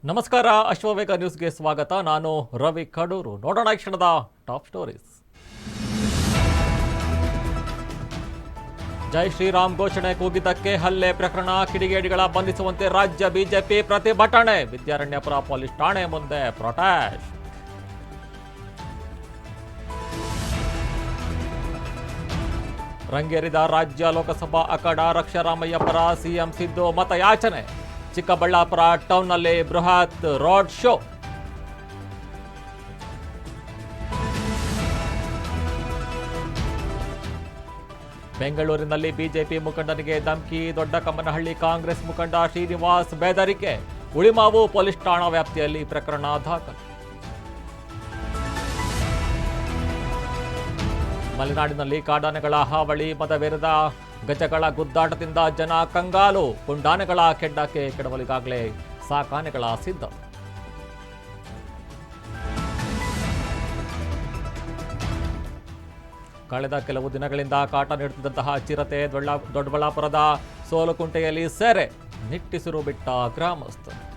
ನಮಸ್ಕಾರ, ಅಶ್ವವೇಗ ನ್ಯೂಸ್ಗೆ ಸ್ವಾಗತ. ನಾನು ರವಿ ಕಡೂರು. ನೋಡೋಣ ಈ ಕ್ಷಣದ ಟಾಪ್ ಸ್ಟೋರೀಸ್. ಜೈ ಶ್ರೀರಾಮ್ ಘೋಷಣೆ ಕೂಗಿದ್ದಕ್ಕೆ ಹಲ್ಲೆ ಪ್ರಕರಣ, ಕಿಡಿಗೇಡಿಗಳ ಬಂಧಿಸುವಂತೆ ರಾಜ್ಯ ಬಿಜೆಪಿ ಪ್ರತಿಭಟನೆ. ವಿದ್ಯಾರಣ್ಯಪುರ ಪೊಲೀಸ್ ಠಾಣೆ ಮುಂದೆ ಪ್ರೊಟೆಸ್ಟ್. ರಂಗೇರಿದ ರಾಜ್ಯ ಲೋಕಸಭಾ ಅಖಾಡ, ರಕ್ಷಾರಾಮಯ್ಯ ಪರ ಸಿಎಂ ಸಿದ್ದು ಮತಯಾಚನೆ. ಚಿಕ್ಕಬಳ್ಳಾಪುರ ಟೌನ್ನಲ್ಲಿ ಬೃಹತ್ ರೋಡ್ ಶೋ. ಬೆಂಗಳೂರಿನಲ್ಲಿ ಬಿಜೆಪಿ ಮುಖಂಡನಿಗೆ ಧಮಕಿ, ದೊಡ್ಡಕಮ್ಮನಹಳ್ಳಿ ಕಾಂಗ್ರೆಸ್ ಮುಖಂಡ ಶ್ರೀನಿವಾಸ್ ಬೆದರಿಕೆ. ಉಳಿಮಾವು ಪೊಲೀಸ್ ಠಾಣಾ ವ್ಯಾಪ್ತಿಯಲ್ಲಿ ಪ್ರಕರಣ ದಾಖಲು. ಮಲೆನಾಡಿನಲ್ಲಿ ಕಾಡಾನೆಗಳ ಹಾವಳಿ, ಮದವೇರದ ಗಜಗಳ ಗುದ್ದಾಟದಿಂದ ಜನ ಕಂಗಾಲು. ಪುಂಡಾನೆಗಳ ಕೆಡ್ಡಕ್ಕೆ ಕೆಡವಲಿಗಾಗಲೇ ಸಾಕಾನೆಗಳ ಸಿದ್ಧ. ಕಳೆದ ಕೆಲವು ದಿನಗಳಿಂದ ಕಾಟ ನೀಡುತ್ತಿದ್ದಂತಹ ಚಿರತೆ ದೊಡ್ಡಬಳ್ಳಾಪುರದ ಸೋಲುಕುಂಟೆಯಲ್ಲಿ ಸೆರೆ, ನಿಟ್ಟಿಸಿರು ಬಿಟ್ಟ ಗ್ರಾಮಸ್ಥರು.